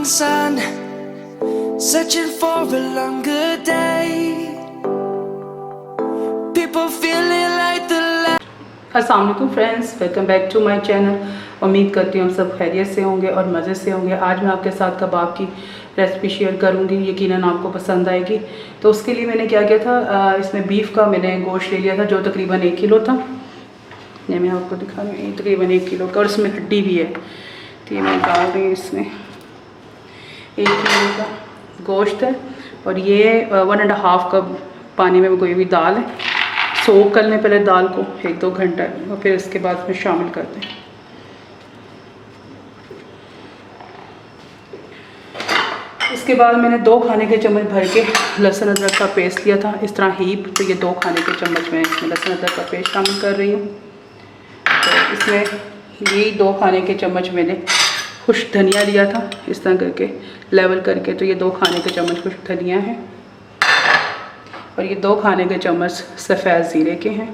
sun, searching for a longer day. People feeling like the अस्सलाम वालेकुम friends, welcome back to my channel. उम्मीद करती हूँ हम सब खैरियत से होंगे और मज़े से होंगे। आज मैं आपके साथ कबाब की रेसिपी शेयर करूँगी, यकीनन आपको पसंद आएगी। तो उसके लिए मैंने क्या किया था, इसमें बीफ का मैंने गोश्त ले लिया था जो तकरीबन 1 किलो था। ये मैं आपको दिखा रही हूँ, तकरीबन 1 किलो का, और इसमें हड्डी भी है। तो ये मैं डाल रही हूँ, इसमें 1 किलो का गोश्त है और ये 1.5 कप पानी में कोई भी दाल है। सोक कर लें पहले दाल को 1-2 घंटा और फिर इसके बाद में शामिल कर दें। इसके बाद मैंने 2 खाने के चम्मच भर के लहसुन अदरक का पेस्ट लिया था, इस तरह हीप। तो ये 2 खाने के चम्मच मैं इसमें लहसुन अदरक का पेस्ट शामिल कर रही हूँ। तो इसमें यही 2 खाने के चम्मच मैंने खुश्क धनिया लिया था, इस तरह करके लेवल करके। तो ये 2 खाने के चम्मच खुश्क धनिया है और ये 2 खाने के चम्मच सफ़ेद ज़ीरे के हैं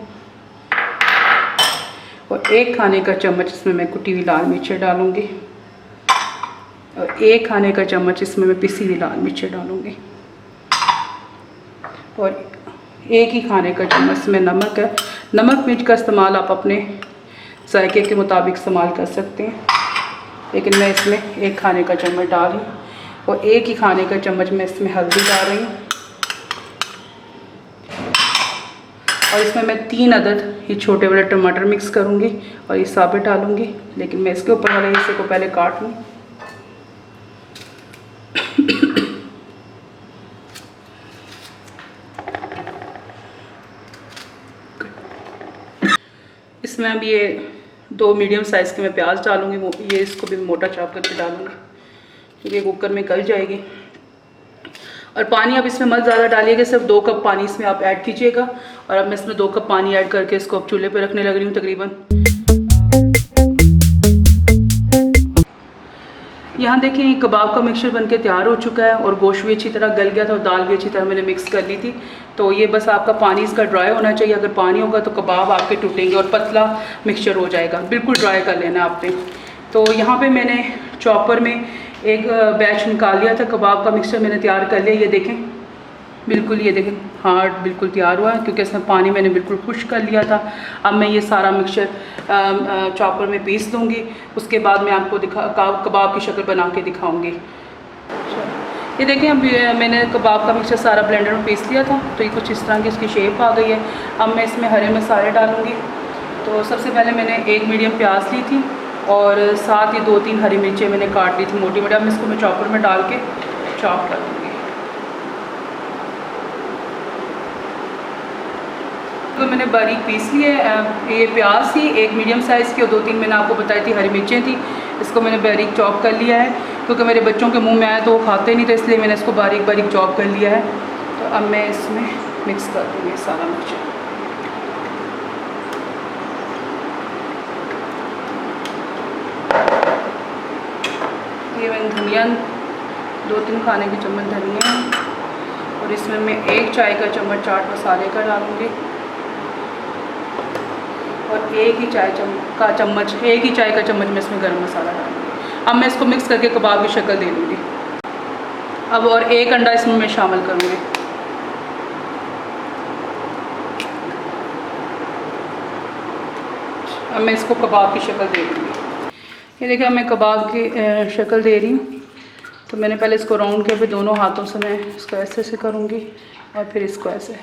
और 1 खाने का चम्मच इसमें मैं कुटी हुई लाल मिर्चें डालूँगी और 1 खाने का चम्मच इसमें मैं पिसी हुई लाल मिर्चें डालूँगी और 1 ही खाने का चम्मच इसमें नमक है। नमक मिर्च का इस्तेमाल आप अपने जायके के मुताबिक इस्तेमाल कर सकते हैं, लेकिन मैं इसमें 1 खाने का चम्मच डाल रही हूँ और 1 ही खाने का चम्मच मैं इसमें हल्दी डाल रही हूँ और इसमें मैं 3 अदद ये छोटे वाले टमाटर मिक्स करूँगी और ये साबित डालूँगी, लेकिन मैं इसके ऊपर वाले हिस्से को पहले काट लूँ। इसमें अब ये 2 मीडियम साइज़ के मैं प्याज डालूँगी। ये इसको भी मोटा चॉप करके डालूँगी क्योंकि ये कुकर में गल जाएगी। और पानी आप इसमें मत ज़्यादा डालिएगा, सिर्फ 2 कप पानी इसमें आप ऐड कीजिएगा। और अब मैं इसमें 2 कप पानी ऐड करके इसको अब चूल्हे पे रखने लग रही हूँ तकरीबन। यहाँ देखें कबाब का मिक्सचर बनके तैयार हो चुका है और गोश्त भी अच्छी तरह गल गया था और दाल भी अच्छी तरह मैंने मिक्स कर ली थी। तो ये बस आपका पानी इसका ड्राई होना चाहिए। अगर पानी होगा तो कबाब आपके टूटेंगे और पतला मिक्सचर हो जाएगा। बिल्कुल ड्राई कर लेना आपने। तो यहाँ पे मैंने चॉपर में एक बैच निकाल लिया था, कबाब का मिक्सचर मैंने तैयार कर लिया। ये देखें बिल्कुल, ये देखें हार्ड बिल्कुल तैयार हुआ है क्योंकि इसमें पानी मैंने बिल्कुल खुश्क कर लिया था। अब मैं ये सारा मिक्सचर चॉपर में पीस दूँगी। उसके बाद मैं आपको कबाब की शक्ल बना के दिखाऊँगी। ये देखें अब मैंने कबाब का मिक्सचर सारा ब्लेंडर में पीस लिया था। तो ये कुछ इस तरह की इसकी शेप आ गई है। अब मैं इसमें हरे मसाले डालूँगी। तो सबसे पहले मैंने 1 मीडियम प्याज ली थी और साथ ही 2-3 हरी मिर्चें मैंने काट ली थी मोटी मोटी। अब इसको मैं चॉपर में डाल के चॉप कर दूँगी। तो मैंने बारीक पीस लिए ये प्याज थी 1 मीडियम साइज़ की और 2-3 मैंने आपको बताई थी हरी मिर्चें थी। इसको मैंने बारीक चॉप कर लिया है क्योंकि मेरे बच्चों के मुंह में आया तो वो खाते नहीं थे, इसलिए मैंने इसको बारीक बारीक चॉप कर लिया है। तो अब मैं इसमें मिक्स कर दूँगी सारा मिर्च। ये मैंने धनिया 2-3 खाने के चम्मच धनिया और इसमें मैं 1 चाय का चम्मच चाट मसाले का डालूँगी और 1 ही चाय का चम्मच मैं इसमें गरम मसाला डालूँगी। अब मैं इसको मिक्स करके कबाब की शक्ल दे दूँगी। अब और 1 अंडा इसमें मैं शामिल करूँगी। अब मैं इसको कबाब की शक्ल दे दूँगी। ये देखिए मैं कबाब की शक्ल दे रही हूँ। तो मैंने पहले इसको राउंड किया, फिर दोनों हाथों से मैं इसको ऐसे से करूँगी और फिर इसको ऐसे।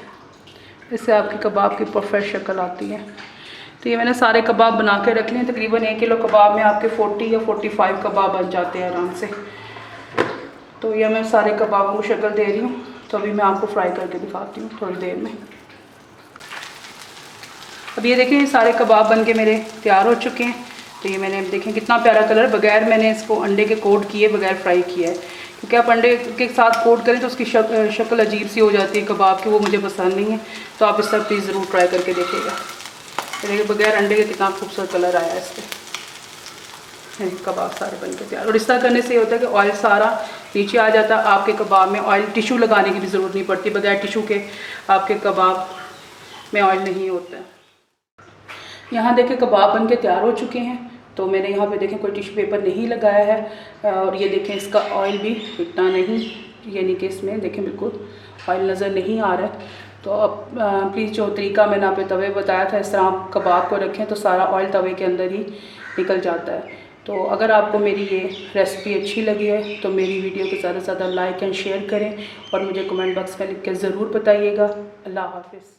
इससे आपकी कबाब की परफेक्ट शक्ल आती है। तो ये मैंने सारे कबाब बना के रख लिए। तकरीबन 1 किलो कबाब में आपके 40 या 45 कबाब बन जाते हैं आराम से। तो ये मैं सारे कबाबों को शक्ल दे रही हूँ। तो अभी मैं आपको फ्राई करके दिखाती हूँ थोड़ी देर में। अब ये देखें सारे कबाब बन के मेरे तैयार हो चुके हैं। तो ये मैंने देखें कितना प्यारा कलर, बगैर मैंने इसको अंडे के कोट किए, बगैर फ्राई किया है। क्योंकि आप अंडे के साथ कोट करें तो उसकी शक्ल अजीब सी हो जाती है कबाब की, वो मुझे पसंद नहीं है। तो आप इस तरह प्लीज़ ज़रूर ट्राई करके देखिएगा। तो देखिए बगैर अंडे के कितना खूबसूरत कलर आया है इस पर। कबाब सारे बन के तैयार। और इस तरह करने से ये होता है कि ऑयल सारा नीचे आ जाता है। आपके कबाब में ऑयल टिशू लगाने की भी ज़रूरत नहीं पड़ती। बगैर टिशू के आपके कबाब में ऑयल नहीं होता है। यहाँ देखें कबाब बन के तैयार हो चुके हैं। तो मैंने यहाँ पे देखें कोई टिश्यू पेपर नहीं लगाया है और ये देखें इसका ऑयल भी इतना नहीं, यानी कि इसमें देखें बिल्कुल ऑयल नज़र नहीं आ रहा है। तो अब प्लीज़ जो तरीका मैंने आप तवे बताया था, इस तरह आप कबाब को रखें तो सारा ऑयल तवे के अंदर ही निकल जाता है। तो अगर आपको मेरी ये रेसिपी अच्छी लगी है तो मेरी वीडियो को ज़्यादा से ज़्यादा लाइक एंड शेयर करें और मुझे कमेंट बॉक्स में लिख के ज़रूर बताइएगा। अल्लाह हाफ़िज़।